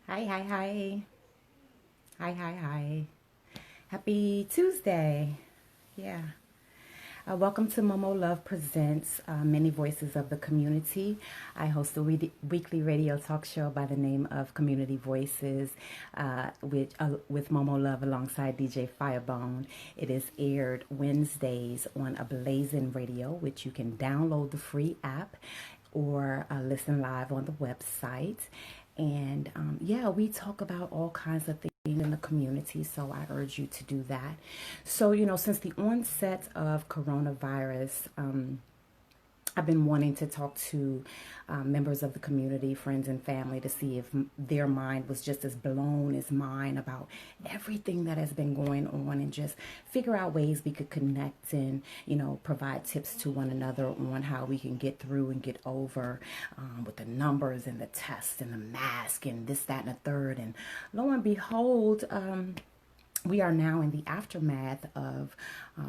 Hi, hi, hi. Hi, hi, hi. Happy Tuesday. Yeah. Welcome to Momo Love Presents Many Voices of the Community. I host a weekly radio talk show by the name of Community Voices with Momo Love alongside DJ Firebone. It is aired Wednesdays on a Blazing Radio, which you can download the free app or listen live on the website. And yeah, we talk about all kinds of things in the community, so I urge you to do that. So, since the onset of coronavirus, I've been wanting to talk to members of the community, friends, and family to see if their mind was just as blown as mine about everything that has been going on and just figure out ways we could connect and, provide tips to one another on how we can get through and get over with the numbers and the tests and the mask and this, that, and the third. And lo and behold, we are now in the aftermath of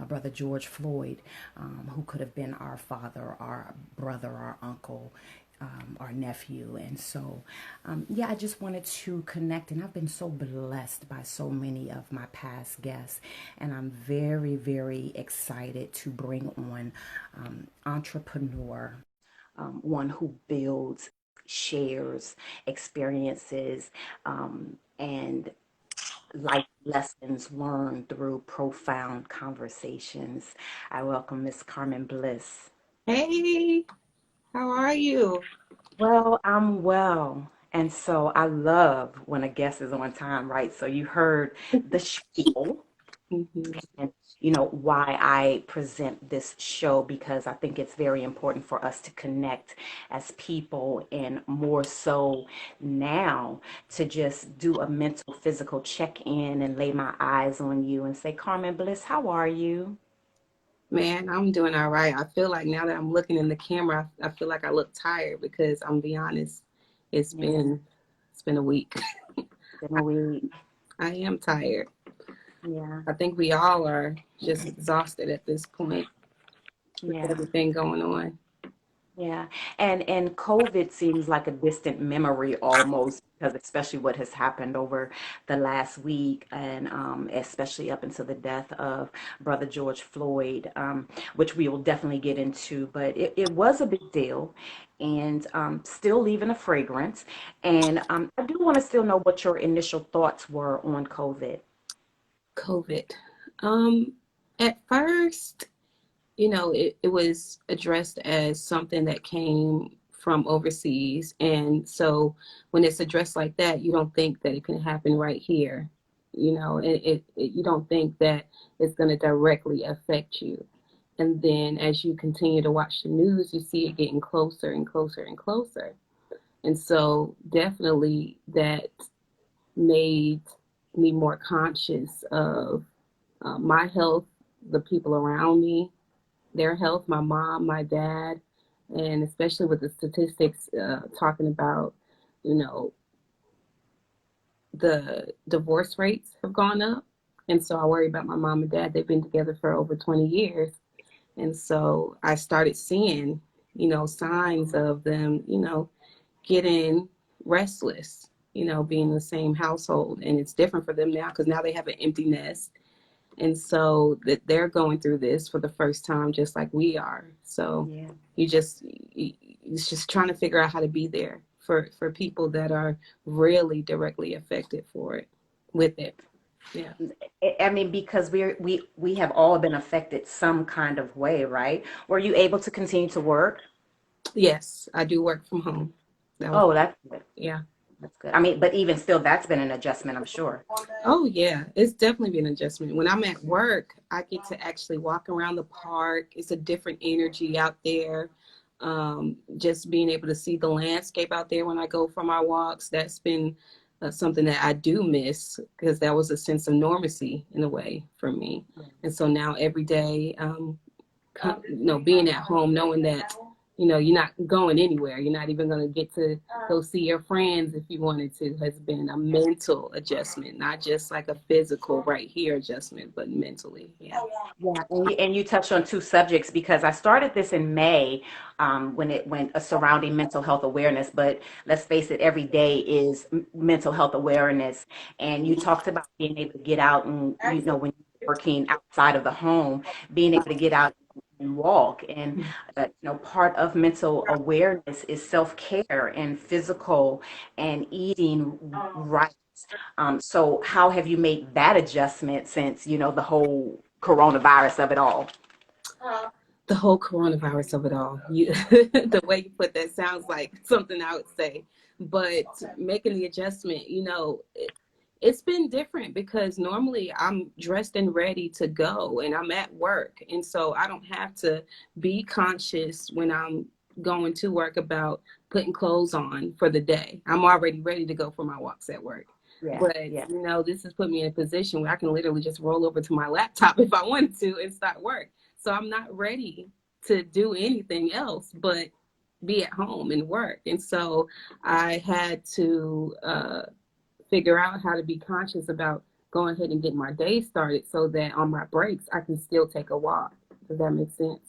Brother George Floyd, who could have been our father, our brother, our uncle, our nephew. And so, yeah, I just wanted to connect. And I've been so blessed by so many of my past guests. And I'm very, very excited to bring on entrepreneur, one who builds, shares experiences, and life lessons learned through profound conversations. I welcome Miss Carmen Bliss. Hey, how are you? Well, I'm well. And so I love when a guest is on time, right? So you heard the spiel hmm and why I present this show, because I think it's very important for us to connect as people, and more so now to just do a mental physical check-in and lay my eyes on you and say, Carmen Bliss, how are you? Man, I'm doing all right. I feel like now that I'm looking in the camera, I feel like I look tired because I'm be honest, it's Yeah, been it's been a week. been a week. I am tired. Yeah, I think we all are just exhausted at this point with yeah. everything going on. Yeah, and COVID seems like a distant memory almost, because especially what has happened over the last week, and especially up until the death of Brother George Floyd, which we will definitely get into. But it was a big deal, and still leaving a fragrance. And I do want to still know what your initial thoughts were on COVID. COVID. Um, at first, it was addressed as something that came from overseas. And so when it's addressed like that, you don't think that it can happen right here. You don't think that it's going to directly affect you. And then as you continue to watch the news, you see it getting closer and closer and closer. And so definitely that made me more conscious of my health, the people around me, their health, my mom, my dad, and especially with the statistics talking about, you know, the divorce rates have gone up. And so I worry about my mom and dad. They've been together for over 20 years. And so I started seeing, signs of them, getting restless, being in the same household. And it's different for them now because now they have an empty nest, and so that they're going through this for the first time just like we are. So Yeah. it's just trying to figure out how to be there for people that are really directly affected for it with it. Yeah. I mean, because we have all been affected some kind of way, right? Were you able to continue to work? Yes, I do work from home. That was Oh, that's good. Yeah. That's good. I mean, but even still, that's been an adjustment, I'm sure. Oh yeah, it's definitely been an adjustment. When I'm at work, I get to actually walk around the park. It's a different energy out there. Just being able to see the landscape out there when I go for my walks, that's been something that I do miss because that was a sense of normalcy in a way for me. And so now every day, being at home, knowing that you're not going anywhere. You're not even going to get to go see your friends if you wanted to, has been a mental adjustment, not just like a physical right here adjustment, but mentally. Yeah. Yeah, and you touched on two subjects because I started this in May when it went surrounding mental health awareness. But let's face it, every day is mental health awareness. And you talked about being able to get out and when you're working outside of the home, being able to get out and walk. And part of mental awareness is self care and physical and eating right. So how have you made that adjustment since, the whole coronavirus of it all? The whole coronavirus of it all. The way you put that sounds like something I would say. But making the adjustment, it's been different because normally I'm dressed and ready to go and I'm at work. And so I don't have to be conscious when I'm going to work about putting clothes on for the day. I'm already ready to go for my walks at work. Yeah, But, yeah. this has put me in a position where I can literally just roll over to my laptop if I wanted to and start work. So I'm not ready to do anything else but be at home and work. And so I had to figure out how to be conscious about going ahead and getting my day started so that on my breaks I can still take a walk. Does that make sense?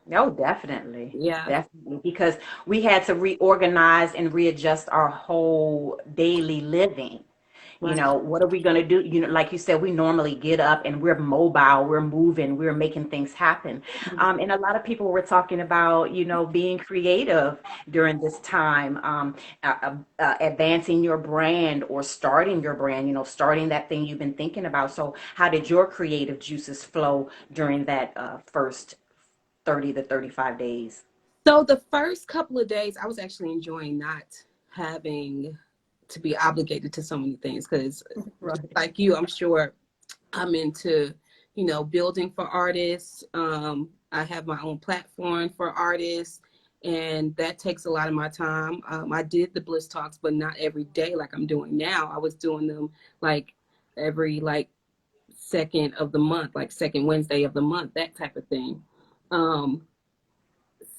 No, definitely. Yeah. Definitely. Because we had to reorganize and readjust our whole daily living. Right. What are we going to do? Like you said, we normally get up and we're mobile, we're moving, we're making things happen. And a lot of people were talking about, being creative during this time, advancing your brand or starting your brand, starting that thing you've been thinking about. So how did your creative juices flow during that first 30 to 35 days? So the first couple of days I was actually enjoying not having to be obligated to so many things because Right. like you, I'm sure I'm into, building for artists. I have my own platform for artists, and that takes a lot of my time. I did the Bliss Talks, but not every day like I'm doing now. I was doing them like every second of the month, like second Wednesday of the month, that type of thing. Um,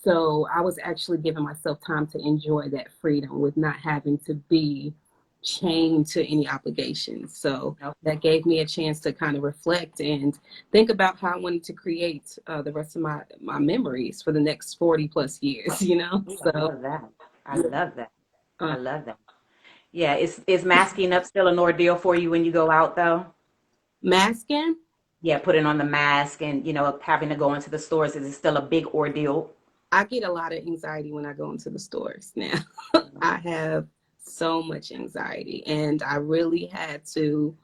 so I was actually giving myself time to enjoy that freedom with not having to be chained to any obligations. So that gave me a chance to kind of reflect and think about how I wanted to create the rest of my memories for the next 40 plus years, Ooh, I So love that. I yeah. love that. I uh, love that. Yeah, is masking up still an ordeal for you when you go out though? Masking, Yeah, putting on the mask and having to go into the stores, is it still a big ordeal? I get a lot of anxiety when I go into the stores now. I have so much anxiety and I really had to,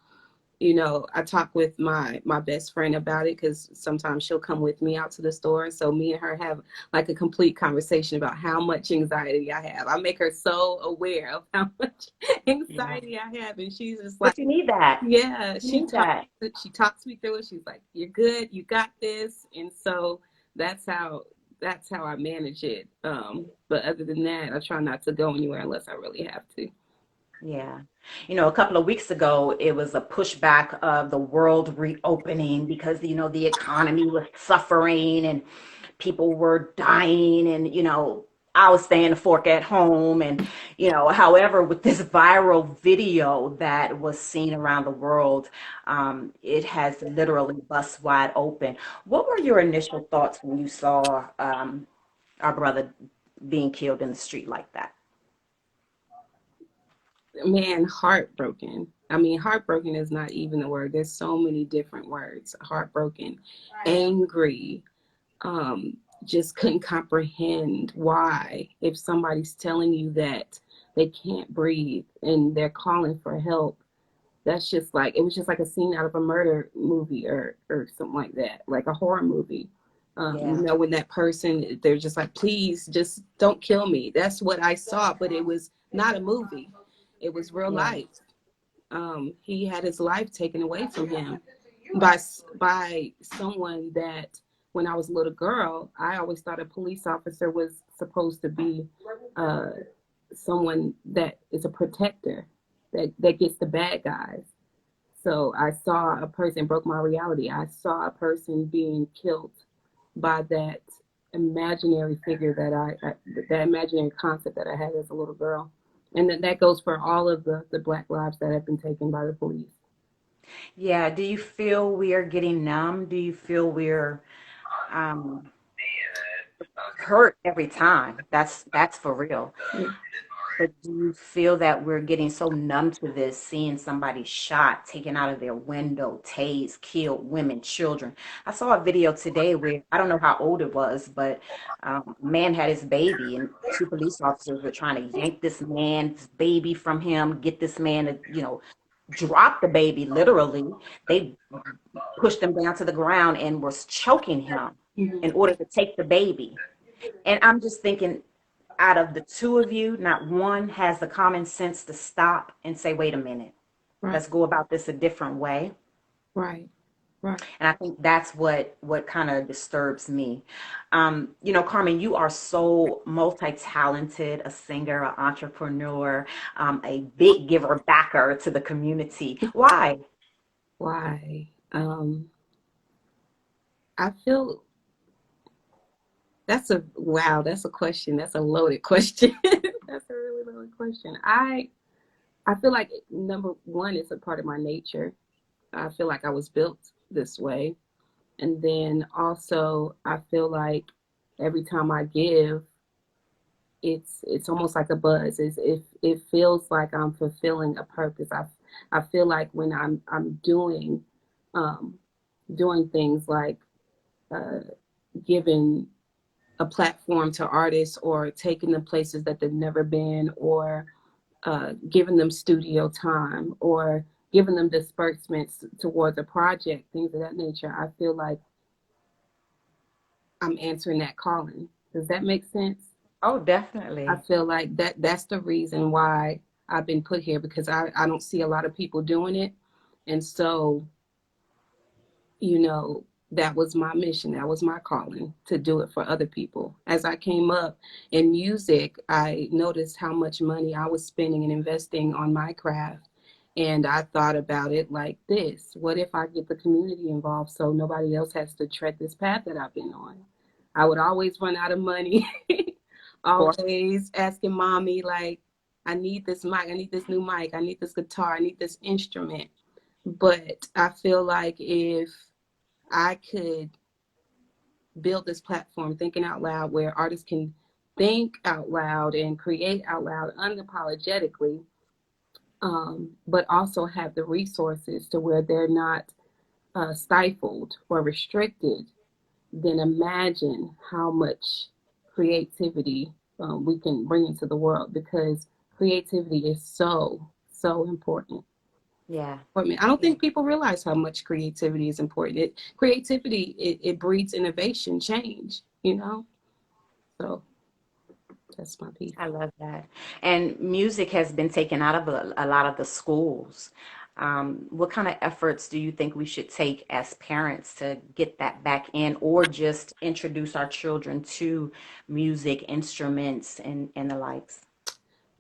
I talk with my best friend about it because sometimes she'll come with me out to the store. So me and her have like a complete conversation about how much anxiety I have. I make her so aware of how much Yeah. anxiety I have, and she's just like, But you need that. yeah, You need that. she talks me through it. She's like, "You're good, you got this," and so that's how that's how I manage it. But other than that, I try not to go anywhere unless I really have to. Yeah. A couple of weeks ago, it was a pushback of the world reopening because, the economy was suffering and people were dying and, I was staying the fork at home. And, however, with this viral video that was seen around the world, it has literally bust wide open. What were your initial thoughts when you saw our brother being killed in the street like that? Man, heartbroken. I mean, heartbroken is not even a word. There's so many different words. Heartbroken, angry, just couldn't comprehend why, if somebody's telling you that they can't breathe and they're calling for help, that's just like, it was just like a scene out of a murder movie or something like that, like a horror movie. Yeah, When that person, they're just like, please just don't kill me. That's what I saw, but it was not a movie. It was real yeah, life. He had his life taken away from him by someone that, when I was a little girl, I always thought a police officer was supposed to be uh, someone that is a protector, that gets the bad guys. So I saw a person, broke my reality. I saw a person being killed by that imaginary figure that imaginary concept that I had as a little girl. And that goes for all of the Black lives that have been taken by the police. Yeah. Do you feel we are getting numb? Do you feel we're um, hurt every time? That's for real. But do you feel that we're getting so numb to this, seeing somebody shot, taken out of their window, tased, killed, women, children? I saw a video today where I don't know how old it was, but a man had his baby, and two police officers were trying to yank this man's baby from him, get this man to, drop the baby literally. They pushed him down to the ground and was choking him Mm-hmm. in order to take the baby. And I'm just thinking, out of the two of you, not one has the common sense to stop and say, wait a minute, Right, let's go about this a different way. right, right. And I think that's what kind of disturbs me. Carmen, you are so multi-talented, a singer, an entrepreneur, a big giver backer to the community. Why? Why? I feel that's a question. That's a loaded question. That's a really loaded question. I feel like number one, it's a part of my nature. I feel like I was built this way. And then also I feel like every time I give, it's almost like a buzz. It feels like I'm fulfilling a purpose. I feel like when I'm um, doing things like uh, giving a platform to artists or taking them places that they've never been or giving them studio time or giving them disbursements towards a project, things of that nature. I feel like I'm answering that calling. Does that make sense? Oh, I definitely. feel like that's the reason why I've been put here because I don't see a lot of people doing it. And so, you know, that was my mission. That was my calling to do it for other people. As I came up in music, I noticed how much money I was spending and investing on my craft. And I thought about it like this: what if I get the community involved so nobody else has to tread this path that I've been on? I would always run out of money, Of course. always asking mommy, like, I need this mic, I need this new mic, I need this guitar, I need this instrument. But I feel like if I could build this platform, thinking out loud, where artists can think out loud and create out loud unapologetically, but also have the resources to where they're not stifled or restricted, then imagine how much creativity we can bring into the world because creativity is so important. Yeah. For me, I don't Yeah. think people realize how much creativity is important. Creativity, it breeds innovation, change, you know? So that's my piece. I love that. And music has been taken out of a lot of the schools. What kind of efforts do you think we should take as parents to get that back in, or just introduce our children to music, instruments, and the likes?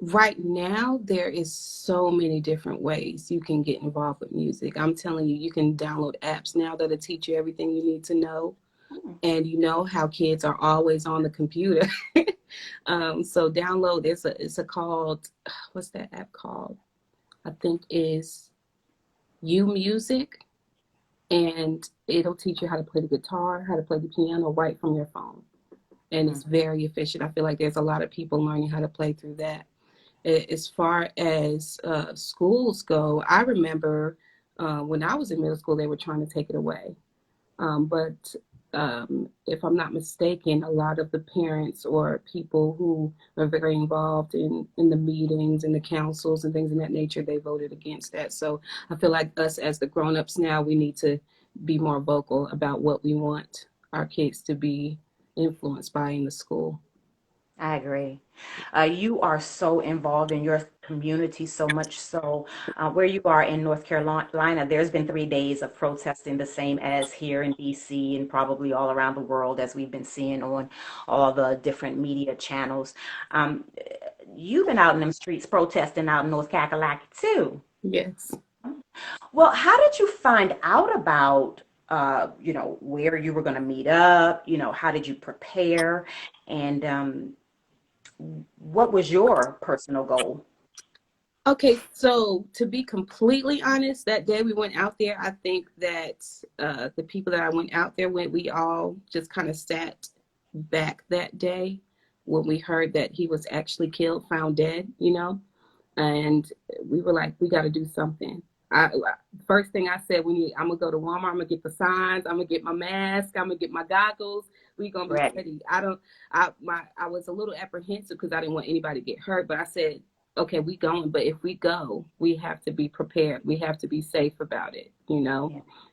Right now, there is so many different ways you can get involved with music. I'm telling you, you can download apps now that'll teach you everything you need to know. Hmm. And you know how kids are always on the computer. So download, it's a called, what's that app called? I think is U Music, and it'll teach you how to play the guitar, how to play the piano right from your phone. And Hmm. it's very efficient. I feel like there's a lot of people learning how to play through that. As far as schools go, I remember when I was in middle school, they were trying to take it away. But if I'm not mistaken, a lot of the parents or people who are very involved in the meetings and the councils and things of that nature, they voted against that. So I feel like us as the grown-ups now, we need to be more vocal about what we want our kids to be influenced by in the school. I agree. You are so involved in your community, so much so. Where you are in North Carolina, there's been 3 days of protesting, the same as here in DC and probably all around the world, as we've been seeing on all the different media channels. Um, you've been out in them streets protesting out in North Carolina too. Yes. Well, how did you find out about where you were going to meet up, how did you prepare, and what was your personal goal? Okay, so to be completely honest, that day we went out there, I think that the people that I went out there with, we all just kind of sat back that day when we heard that he was actually killed, found dead, and we were like, we got to do something. I First thing I said, I'm gonna go to Walmart. I'm gonna get the signs. I'm gonna get my mask. I'm gonna get my goggles. We gonna be Right. ready. I was a little apprehensive because I didn't want anybody to get hurt, but I said, okay, we going. But if we go, we have to be prepared. We have to be safe about it. Yeah.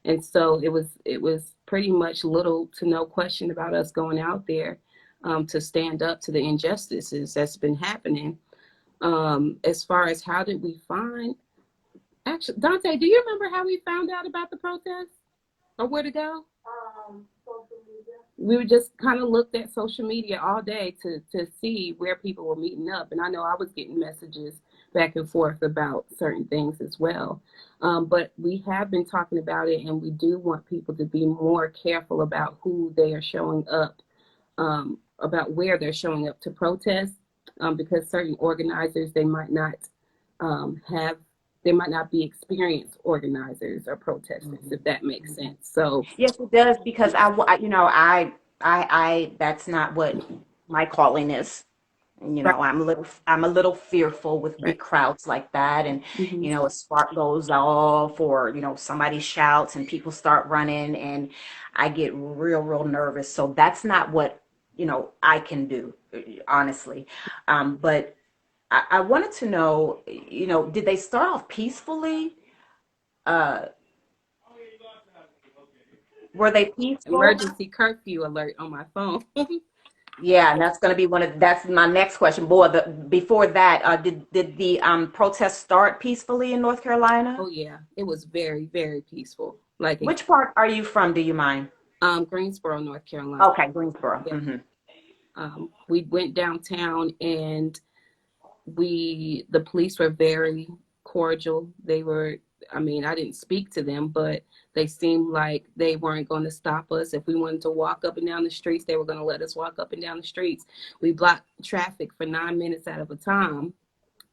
And so it was pretty much little to no question about us going out there to stand up to the injustices that's been happening. As far as how did we find, actually, Dante, do you remember how we found out about the protest or where to go? Social media. We were just kind of looked at social media all day to see where people were meeting up. And I know I was getting messages back and forth about certain things as well. But we have been talking about it, and we do want people to be more careful about who they are showing up, about where they're showing up to protest, because certain organizers, they might not be experienced organizers or protesters, if that makes sense. So Yes, it does, because that's not what my calling is. right, I'm a little fearful with right. big crowds like that, and Hmm. a spark goes off, or somebody shouts and people start running, and I get real, real nervous. So that's not what I can do, honestly. But I wanted to know, did they start off peacefully? Uh, were they peaceful? Emergency curfew alert on my phone. Yeah, and that's my next question. Boy, before that, did the protest start peacefully in North Carolina? Oh yeah, it was very, very peaceful. Like Which part are you from? Do you mind? Greensboro, North Carolina. Okay, Greensboro. Yeah. We went downtown, and the police were very cordial. They were, I mean, I didn't speak to them, but they seemed like they weren't going to stop us. If we wanted to walk up and down the streets, they were going to let us walk up and down the streets. We blocked traffic for 9 minutes out of a time,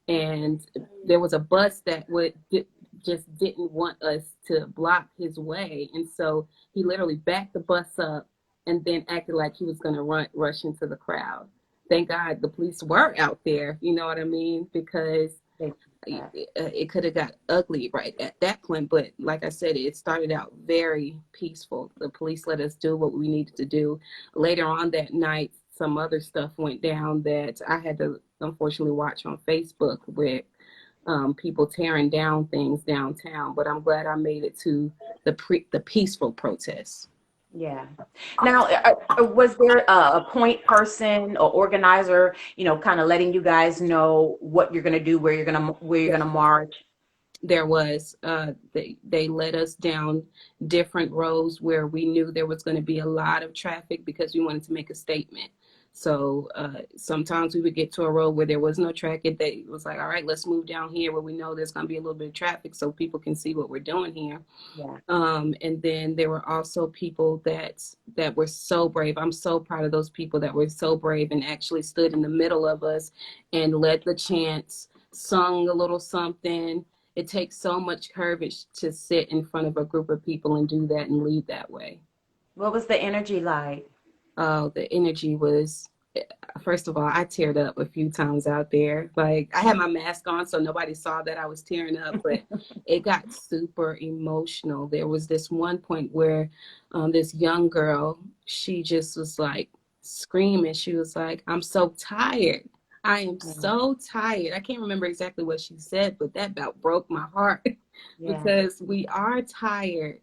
and there was a bus that just didn't want us to block his way, and so he literally backed the bus up and then acted like he was going to rush into the crowd. Thank God the police were out there, you know what I mean, because They- it could have got ugly right at that point. But like I said, it started out very peaceful. The police let us do what we needed to do. Later on that night, some other stuff went down that I had to unfortunately watch on Facebook, with people tearing down things downtown. But I'm glad I made it to the peaceful protests. Yeah. Now, was there a point person or organizer, kind of letting you guys know what you're going to do, where you're gonna march? There was they led us down different roads where we knew there was going to be a lot of traffic because we wanted to make a statement. So sometimes we would get to a road where there was no traffic. They was like, all right, let's move down here where we know there's going to be a little bit of traffic so people can see what we're doing here. Yeah. And then there were also people that were so brave. I'm so proud of those people that were so brave and actually stood in the middle of us and led the chants, sung a little something. It takes so much courage to sit in front of a group of people and do that and lead that way. What was the energy like? The energy was, first of all, I teared up a few times out there. Like, I had my mask on, so nobody saw that I was tearing up, but it got super emotional. There was this one point where this young girl, she just was like screaming. She was like, I'm so tired. I am Yeah. so tired. I can't remember exactly what she said, but that about broke my heart Yeah. because we are tired.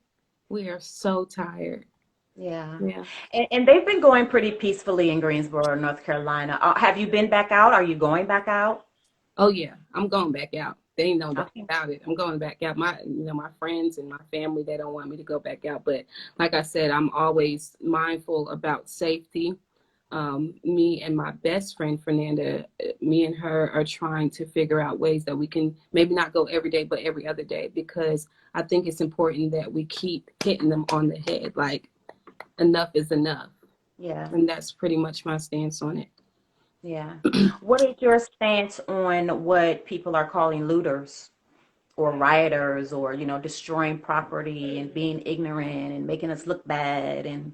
We are so tired. Yeah. Yeah. And they've been going pretty peacefully in Greensboro, North Carolina. Have you been back out? Are you going back out? Oh yeah, I'm going back out. They ain't no doubt Okay. about it. I'm going back out. My friends and my family, they don't want me to go back out. But like I said, I'm always mindful about safety. Me and my best friend Fernanda, me and her are trying to figure out ways that we can maybe not go every day but every other day, because I think it's important that we keep hitting them on the head, like enough is enough. Yeah. And that's pretty much my stance on it. Yeah. What is your stance on what people are calling looters or rioters, or, destroying property and being ignorant and making us look bad? And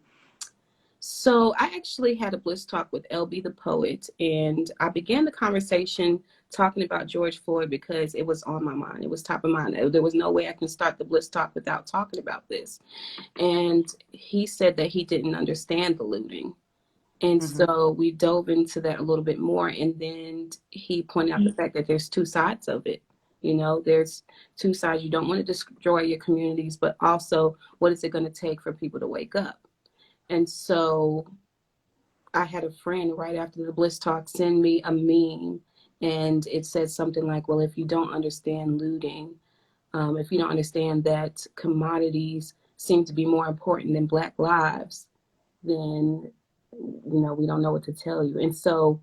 So I actually had a bliss talk with LB the poet, and I began the conversation talking about George Floyd because it was on my mind. It was top of mind. There was no way I can start the bliss talk without talking about this. And he said that he didn't understand the looting. And Mhm. so we dove into that a little bit more. And then he pointed out the fact that there's two sides of it. There's two sides. You don't want to destroy your communities, but also what is it going to take for people to wake up? And so I had a friend right after the Bliss Talk send me a meme, and it said something like, well, if you don't understand looting, if you don't understand that commodities seem to be more important than Black lives, then, we don't know what to tell you. And so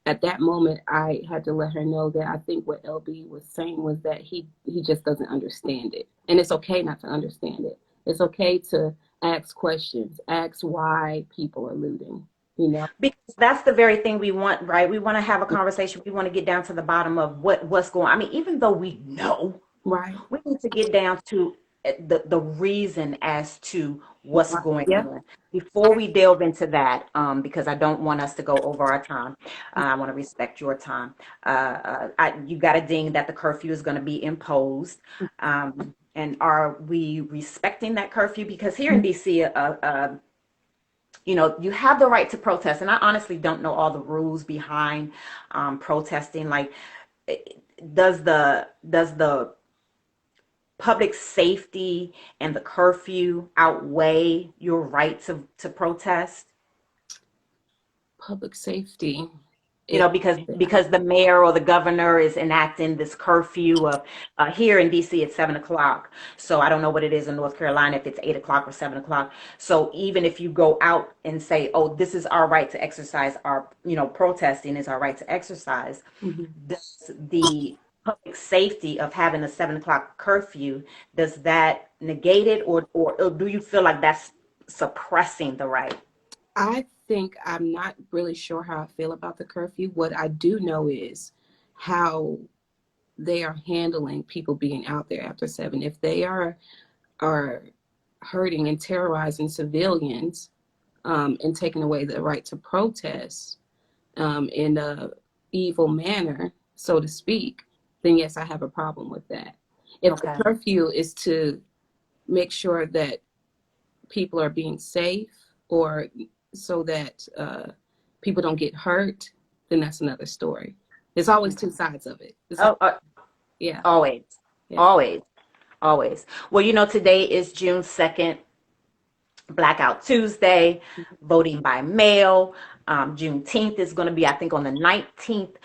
at that moment, I had to let her know that I think what LB was saying was that he just doesn't understand it. And it's okay not to understand it. It's okay to ask questions, ask why people are looting, you know? Because that's the very thing we want, right? We want to have a conversation. We want to get down to the bottom of what's going on. I mean, even though we know, Right. we need to get down to the reason as to what's going Yeah. on before we delve into that, because I don't want us to go over our time. I want to respect your time. You got a ding that the curfew is going to be imposed. And are we respecting that curfew? Because here in DC, you have the right to protest, and I honestly don't know all the rules behind protesting. Like, does the public safety and the curfew outweigh your right to protest? Public safety. Yeah. Because the mayor or the governor is enacting this curfew of, here in DC it's 7 o'clock. So I don't know what it is in North Carolina, if it's 8 o'clock or 7 o'clock. So even if you go out and say, oh, this is our right to exercise, our, protesting is our right to exercise, Mhm. does the public safety of having a 7 o'clock curfew, does that negate it, or do you feel like that's suppressing the right? I think I'm not really sure how I feel about the curfew. What I do know is how they are handling people being out there after 7. If they are hurting and terrorizing civilians, and taking away the right to protest, in a evil manner, so to speak, then yes, I have a problem with that. If the Okay. curfew is to make sure that people are being safe, or so that people don't get hurt, then that's another story. There's always two sides of it. Oh, Yeah, always, yeah. always. Always. Well, today is June 2nd, Blackout Tuesday, voting by mail. Juneteenth is going to be, I think, on the 19th.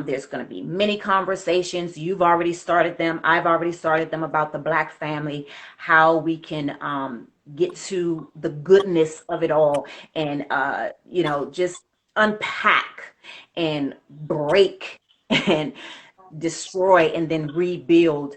There's going to be many conversations. You've already started them. I've already started them about the Black family, how we can get to the goodness of it all, and, just unpack and break and destroy and then rebuild.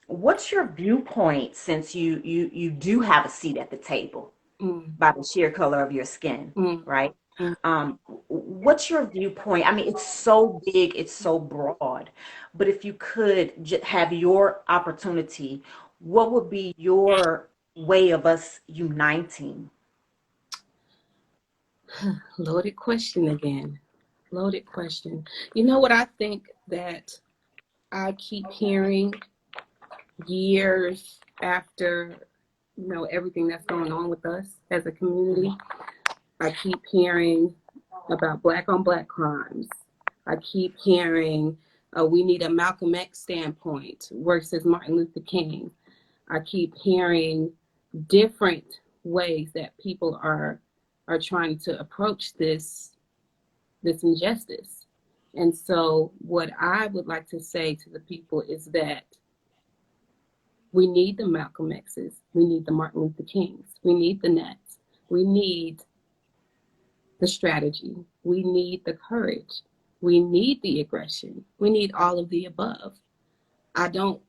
What's your viewpoint, since you do have a seat at the table Mm, by the sheer color of your skin, mm, right? mm. What's your viewpoint? I mean, it's so big, it's so broad, but if you could have your opportunity, what would be your way of us uniting? Loaded question again. Loaded question. You know what I think that I keep hearing years after, everything that's going on with us as a community? I keep hearing about Black on Black crimes. I keep hearing we need a Malcolm X standpoint versus Martin Luther King. I keep hearing different ways that people are trying to approach this injustice. And so what I would like to say to the people is that we need the Malcolm X's, we need the Martin Luther Kings, we need the Nets, we need the strategy. We need the courage. We need the aggression. We need all of the above. I don't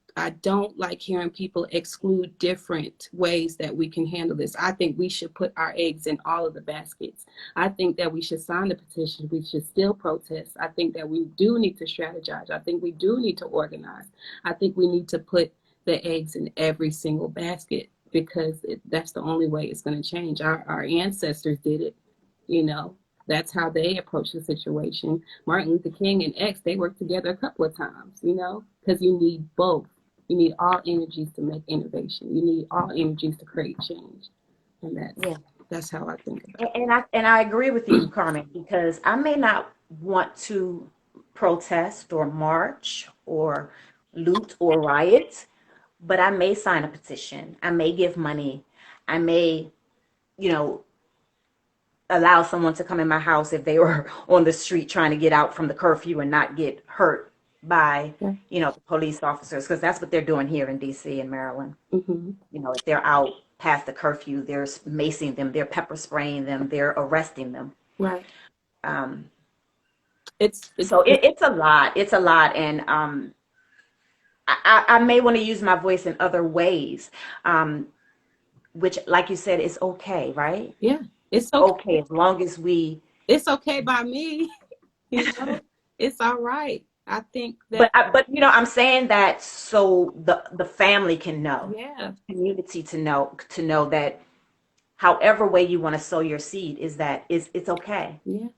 like hearing people exclude different ways that we can handle this. I think we should put our eggs in all of the baskets. I think that we should sign the petition. We should still protest. I think that we do need to strategize. I think we do need to organize. I think we need to put the eggs in every single basket because that's the only way it's going to change. Our ancestors did it, you know. That's how they approached the situation. Martin Luther King and X, they worked together a couple of times, you know, because you need both. You need all energies to make innovation. You need all energies to create change. And Yeah. that's how I think about And I agree with you, Carmen, because I may not want to protest or march or loot or riot, but I may sign a petition. I may give money. I may, you know, allow someone to come in my house if they were on the street trying to get out from the curfew and not get hurt by, it. the police officers, because that's what they're doing here in DC and Maryland. Mm-hmm. If they're out past the curfew, they're macing them, they're pepper spraying them, they're arresting them. Right. Um, It's so it's a lot. It's a lot. And I may want to use my voice in other ways, which, like you said, is okay, right? yeah. It's Okay, as long as we. It's okay by me. You know, it's all right. I think that. But I'm saying that so the family can know, Yeah. community to know that however way you want to sow your seed it's okay. Yeah.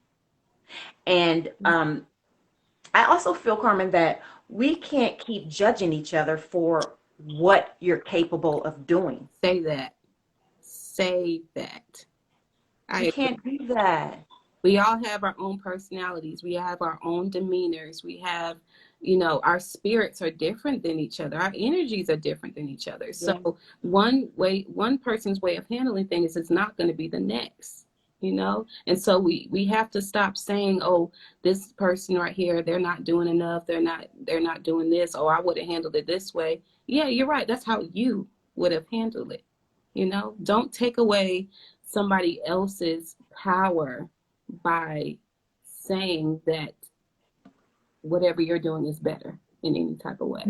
And I also feel, Carmen, that we can't keep judging each other for what you're capable of doing. Say that. Say that. You can't do that. We all have our own personalities. We have our own demeanors. We have, our spirits are different than each other. Our energies are different than each other. So one person's way of handling things is not going to be the next, And so we have to stop saying, oh, this person right here, they're not doing enough. They're not doing this. Oh, I would have handled it this way. Yeah, you're right. That's how you would have handled it. Don't take away somebody else's power by saying that whatever you're doing is better in any type of way,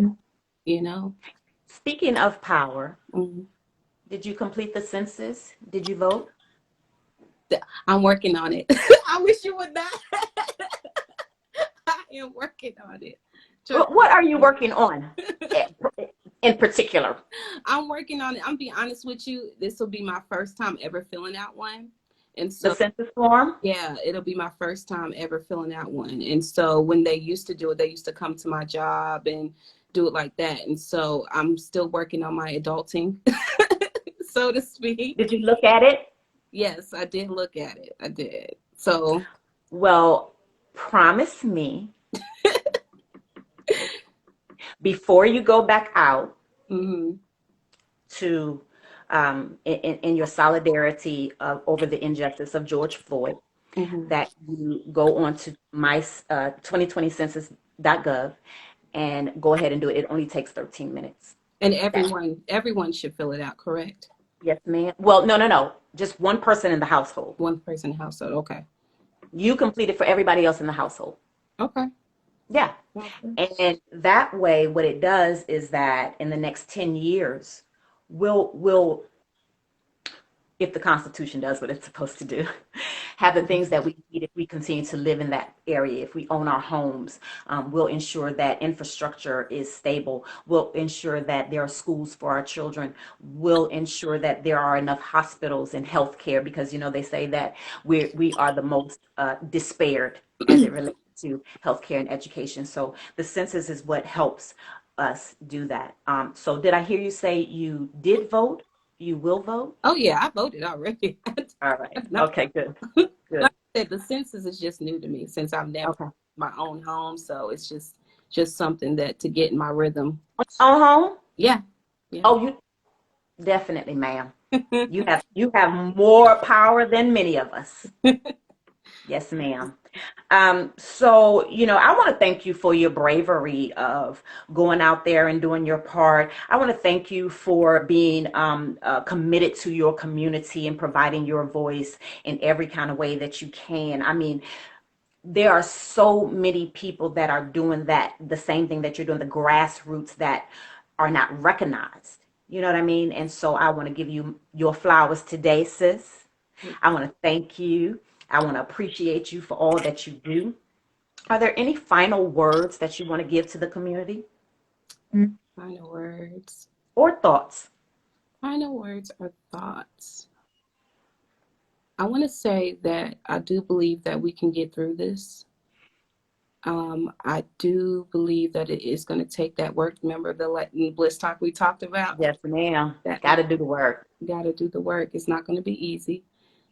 Speaking of power, mm-hmm. Did you complete the census? Did you vote? I'm working on it. I wish you would not. I am working on it. What are you working on in particular? I'm working on it. I'm being honest with you. This will be my first time ever filling out one. And so the census form? Yeah, it'll be my first time ever filling out one. And so when they used to do it, they used to come to my job and do it like that. And so I'm still working on my adulting, so to speak. Did you look at it? Yes, I did look at it. I did. So. Well, promise me before you go back out mm-hmm. to in your solidarity over the injustice of George Floyd, mm-hmm. that you go on to my 2020census.gov and go ahead and do it. It only takes 13 minutes. And everyone should fill it out, correct? Yes, ma'am. Well, no. Just one person in the household. One person in the household. Okay. You complete it for everybody else in the household. Okay. Yeah. Okay. And that way, what it does is that in the next 10 years, we'll, if the Constitution does what it's supposed to do, have the things that we need if we continue to live in that area. If we own our homes, we'll ensure that infrastructure is stable. We'll ensure that there are schools for our children. We'll ensure that there are enough hospitals and healthcare, because they say that we are the most despaired as it relates to healthcare and education. So the census is what helps us do that. So did I hear you say you did vote? You will vote? Oh yeah, I voted already. All right. Okay, good. Good. Like I said, the census is just new to me since I've never my own home. So it's just something that to get in my rhythm. Own home? Yeah. Oh, you definitely, ma'am. You have more power than many of us. Yes, ma'am. So, I want to thank you for your bravery of going out there and doing your part. I want to thank you for being committed to your community and providing your voice in every kind of way that you can. I mean, there are so many people that are doing the same thing that you're doing, the grassroots that are not recognized. You know what I mean? And so I want to give you your flowers today, sis. I want to thank you. I want to appreciate you for all that you do. Are there any final words that you want to give to the community Final words. or thoughts? Final words or thoughts. I want to say that I do believe that we can get through this. I do believe that it is going to take that work. Remember the bliss talk we talked about? Yes, ma'am. That Got to do the work. got to do the work. It's not going to be easy.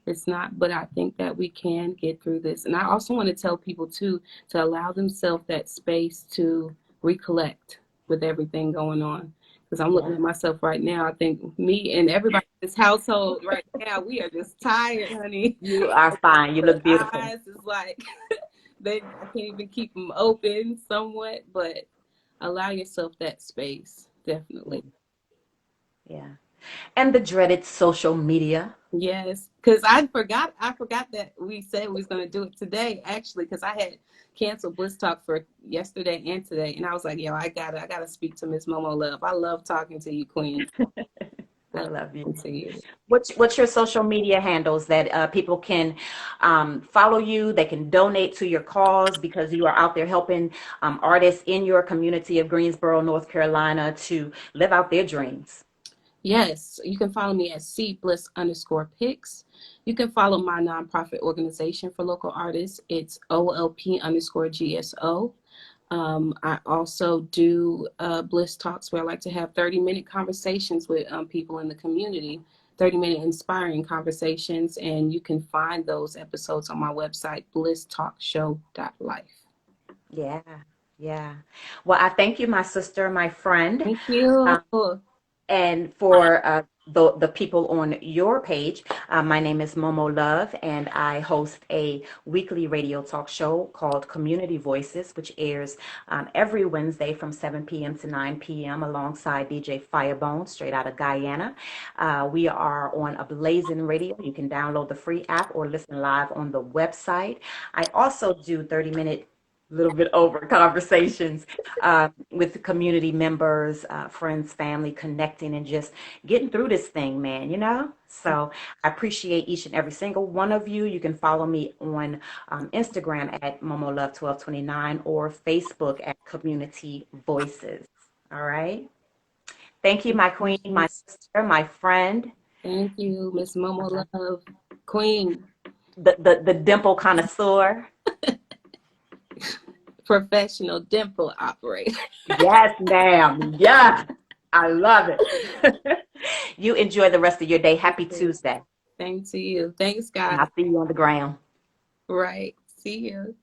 It's not, but I think that we can get through this. And I also want to tell people too to allow themselves that space to recollect with everything going on. Because I'm looking Yeah. at myself right now. I think me and everybody in this household right now, we are just tired, honey. You are fine. You The look beautiful. eyes is like I can't even keep them open somewhat, but allow yourself that space, definitely. Yeah. And the dreaded social media. Yes, because I forgot that we said we was going to do it today, actually, because I had canceled Bliss Talk for yesterday and today, and I was like, yo, I gotta speak to Miss Momo Love. I love talking to you, Queen. I Love love you. talking to you. What's your social media handles that people can follow you? They can donate to your cause because you are out there helping artists in your community of Greensboro, North Carolina, to live out their dreams. Yes, you can follow me at cbliss_pics. You can follow my nonprofit organization for local artists. It's OLP_GSO. I also do Bliss Talks where I like to have 30-minute conversations with people in the community, 30-minute inspiring conversations, and you can find those episodes on my website, blisstalkshow.life. Yeah, yeah. Well, I thank you, my sister, my friend. Thank you. And for the people on your page, my name is Momo Love, and I host a weekly radio talk show called Community Voices, which airs every Wednesday from 7 p.m. to 9 p.m. alongside DJ Firebone, straight out of Guyana. We are on a Blazing Radio. You can download the free app or listen live on the website. I also do 30-minute little bit over conversations with community members, friends, family, connecting and just getting through this thing, man, So I appreciate each and every single one of you. You can follow me on Instagram at MomoLove1229 or Facebook at Community Voices. All right. Thank you, my queen, my sister, my friend, Thank you, Miss Momo Love, Queen, the dimple connoisseur. professional dimple operator. Yes, ma'am. Yes. I love it. You enjoy the rest of your day. Happy Tuesday. Same to you. Thanks, And guys. I'll see you on the ground. Right. See you.